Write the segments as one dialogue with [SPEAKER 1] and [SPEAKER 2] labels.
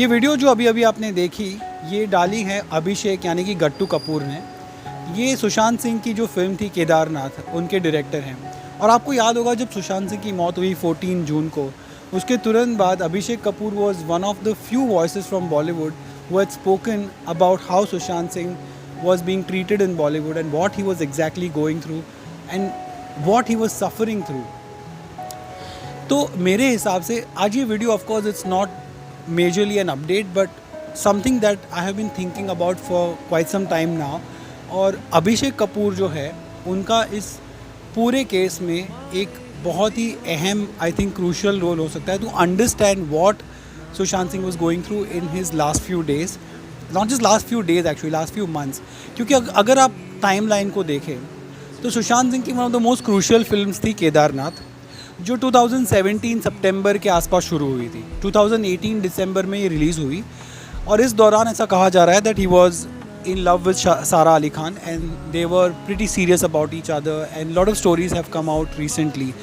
[SPEAKER 1] ये वीडियो जो अभी अभी आपने देखी ये डाली है अभिषेक यानी कि गट्टू कपूर ने। ये सुशांत सिंह की जो फिल्म थी केदारनाथ, उनके डायरेक्टर हैं। और आपको याद होगा जब सुशांत सिंह की मौत हुई 14 जून को, उसके तुरंत बाद Abhishek Kapoor was one of the few voices from Bollywood who had spoken about how Sushant Singh was being treated in Bollywood and what he was exactly going through and what he was suffering through. तो मेरे हिसाब से आज ये video of course it's not majorly an update but something that I have been thinking about for quite some time now. और अभिषेक कपूर जो है उनका इस पूरे केस में एक बहुत ही अहम आई थिंक क्रूशियल रोल हो सकता है to understand what Sushant Singh was going through in his last few days, not just last few days actually, last few months. क्योंकि अगर आप टाइमलाइन को देखें तो सुशांत सिंह की one of the most crucial films थी केदारनाथ, जो 2017 सितंबर के आसपास शुरू हुई थी। 2018 दिसंबर में ये रिलीज़ हुई और इस दौरान ऐसा कहा जा रहा है that he was in love with Sara Ali Khan and they were pretty serious about each other and lot of stories have come out recently.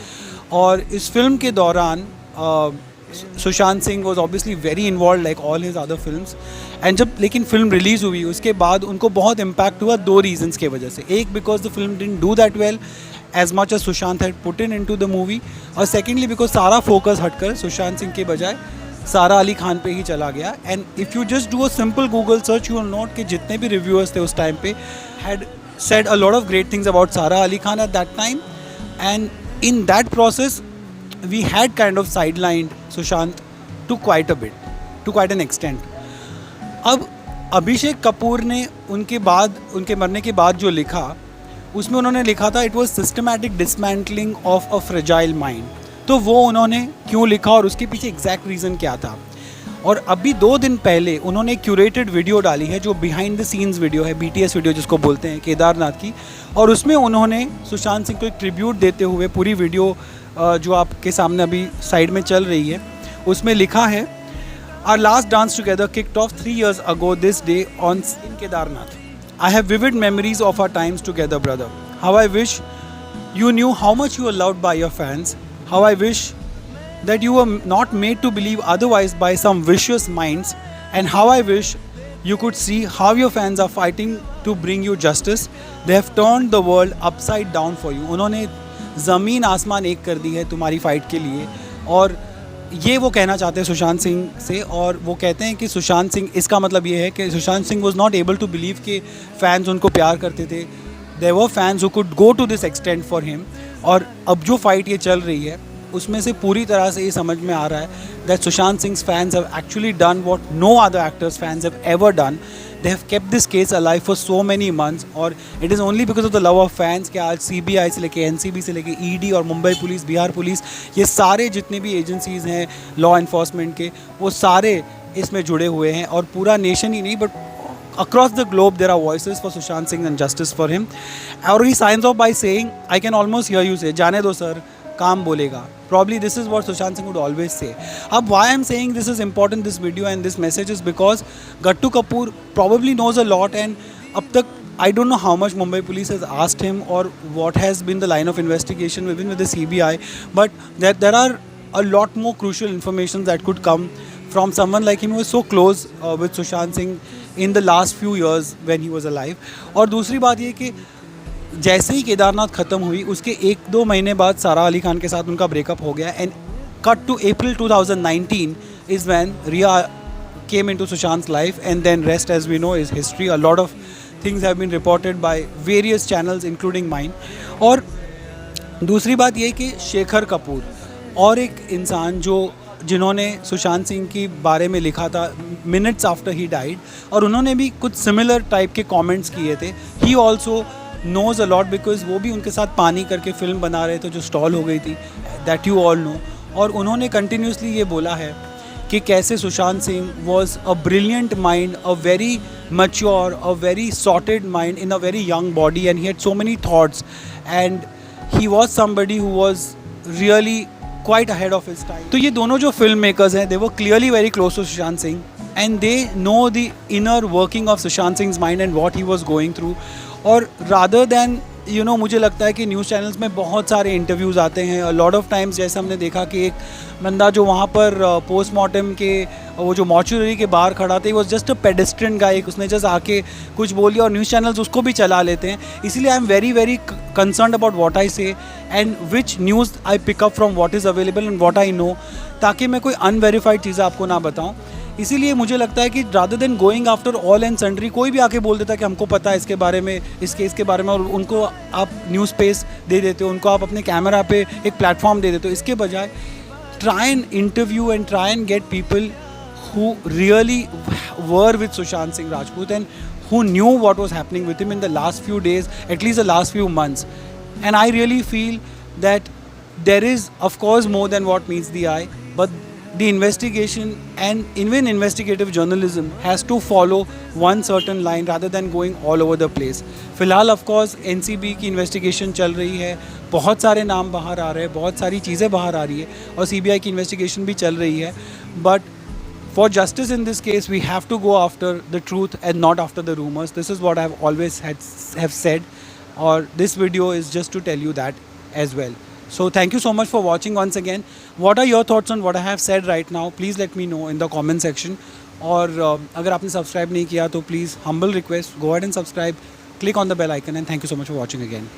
[SPEAKER 1] और इस फिल्म के दौरान Sushant Singh was obviously very involve like all his other films. And जब लेकिन film release हुई उसके बाद उनको बहुत इम्पैक्ट हुआ दो रीजंस के वजह से। एक, because the film didn't do that well as much as Sushant had put into the movie, और सेकेंडली बिकॉज सारा फोकस हटकर सुशांत सिंह के बजाय सारा अली खान पे ही चला गया। And if you just do a simple Google search you will note कि जितने भी रिव्यूअर्स थे उस टाइम पे had said a lot of great things about Sara Ali Khan at that time, and in that process we had kind of sidelined Sushant to quite a bit, to quite an extent. अब अभिषेक कपूर ने उनके बाद, उनके मरने के बाद जो लिखा उसमें उन्होंने लिखा था it was systematic dismantling of a fragile mind. तो वो उन्होंने क्यों लिखा और उसके पीछे एग्जैक्ट रीज़न क्या था। और अभी 2 दिन पहले उन्होंने क्यूरेटेड वीडियो डाली है जो बिहाइंड द सीन्स वीडियो है, BTS वीडियो जिसको बोलते हैं, केदारनाथ की। और उसमें उन्होंने सुशांत सिंह को एक ट्रिब्यूट देते हुए पूरी वीडियो जो आपके सामने अभी साइड में चल रही है उसमें लिखा है, our last dance together kicked off 3 years ago this day on in Kedarnath. I have vivid memories of our times together, brother. How I wish you knew how much you were loved by your fans. How I wish that you were not made to believe otherwise by some vicious minds. And how I wish you could see how your fans are fighting to bring you justice. They have turned the world upside down for you. उन्होंने ज़मीन आसमान एक कर दी है तुम्हारी fight के लिए। और ये वो कहना चाहते हैं सुशांत सिंह से। और वो कहते हैं कि सुशांत सिंह, इसका मतलब ये है कि Sushant Singh was not able to believe कि फ़ैन्स उनको प्यार करते थे। There were fans who could go to this extent for him. और अब जो फाइट ये चल रही है उसमें से पूरी तरह से ये समझ में आ रहा है that Sushant Singh fans have actually done what no other actors fans have ever done. They have kept this case alive for so many months और it is only because of the love of fans कि आज CBI से लेके NCB से लेके ED और Mumbai police, Bihar police, ये सारे जितने भी एजेंसीज़ हैं लॉ इन्फोर्समेंट के, वो सारे इसमें जुड़े हुए हैं। और पूरा नेशन ही नहीं but across the globe there are voices for Sushant Singh and justice for him. और he signs off by saying, I can almost hear you say, जाने दो सर, काम बोलेगा। Probably this is what Sushant Singh would always say. अब why I'm saying this is important, this video and this message is because Gattu Kapoor probably knows a lot and अब तक I don't know how much Mumbai police has asked him or what has been the line of investigation within with the CBI, but there are a lot more crucial information that could come from someone like him who was so close with Sushant Singh in the last few years when he was alive. और दूसरी बात ये कि जैसे ही केदारनाथ ख़त्म हुई उसके 1-2 महीने बाद सारा अली खान के साथ उनका ब्रेकअप हो गया। And cut to April 2019 is when Rhea came into Sushant life and then rest as we know is history. A lot of things have been reported by various channels including mine. और दूसरी बात ये कि शेखर कपूर और एक इंसान जिन्होंने सुशांत सिंह के बारे में लिखा था मिनट्स आफ्टर ही डाइड, और उन्होंने भी कुछ सिमिलर टाइप के कमेंट्स किए थे। He also knows a lot because वो भी उनके साथ पानी करके फिल्म बना रहे थे जो स्टॉल हो गई थी, दैट यू ऑल नो। और उन्होंने कंटिन्यूसली ये बोला है कि कैसे Sushant Singh was a brilliant mind, a very mature, a very sorted mind in a very young body and he had so many thoughts and he was somebody who was really quite ahead of his time. तो ये दोनों जो film makers हैं they were clearly very close to Sushant Singh and they know the inner working of Sushant Singh mind and what he was going through. और rather than मुझे लगता है कि न्यूज़ चैनल्स में बहुत सारे इंटरव्यूज़ आते हैं लॉट ऑफ टाइम्स। जैसे हमने देखा कि एक बंदा जो वहाँ पर पोस्टमार्टम के वो जो मॉर्चुरी के बाहर खड़ा था, वॉज जस्ट अ पेडेस्ट्रियन गाय, उसने जस्ट आके कुछ बोल दिया और न्यूज़ चैनल्स उसको भी चला लेते हैं। इसीलिए I am very very concern about what I say and which news I pick up from what is available and what I know, ताकि मैं कोई अनवेरीफाइड चीज़ें आपको ना बताऊँ। इसीलिए मुझे लगता है कि rather than going after all and sundry, कोई भी आके बोल देता है कि हमको पता है इसके बारे में, इस केस के बारे में, और उनको आप न्यूज़ स्पेस दे देते हो, उनको आप अपने कैमरा पे एक प्लेटफॉर्म दे देते हो। इसके बजाय try and interview and try and get people who really were with Sushant Singh Rajput and who knew what was happening with him in the last few days, at least the last few months. And I really feel that there is, of course, more than what meets the eye, but the investigation and even investigative journalism has to follow one certain line rather than going all over the place. फ़िलहाल of course NCB की investigation चल रही है, बहुत सारे नाम बाहर आ रहे हैं, बहुत सारी चीज़ें बाहर आ रही है और CBI की investigation भी चल रही है, but for justice in this case we have to go after the truth and not after the rumors. This is what I have always have said, or this video is just to tell you that as well. So thank you so much for watching once again. What are your thoughts on what I have said right now? Please let me know in the comment section. और अगर आपने subscribe नहीं किया तो please humble request, go ahead and subscribe, click on the bell icon, and thank you so much for watching again.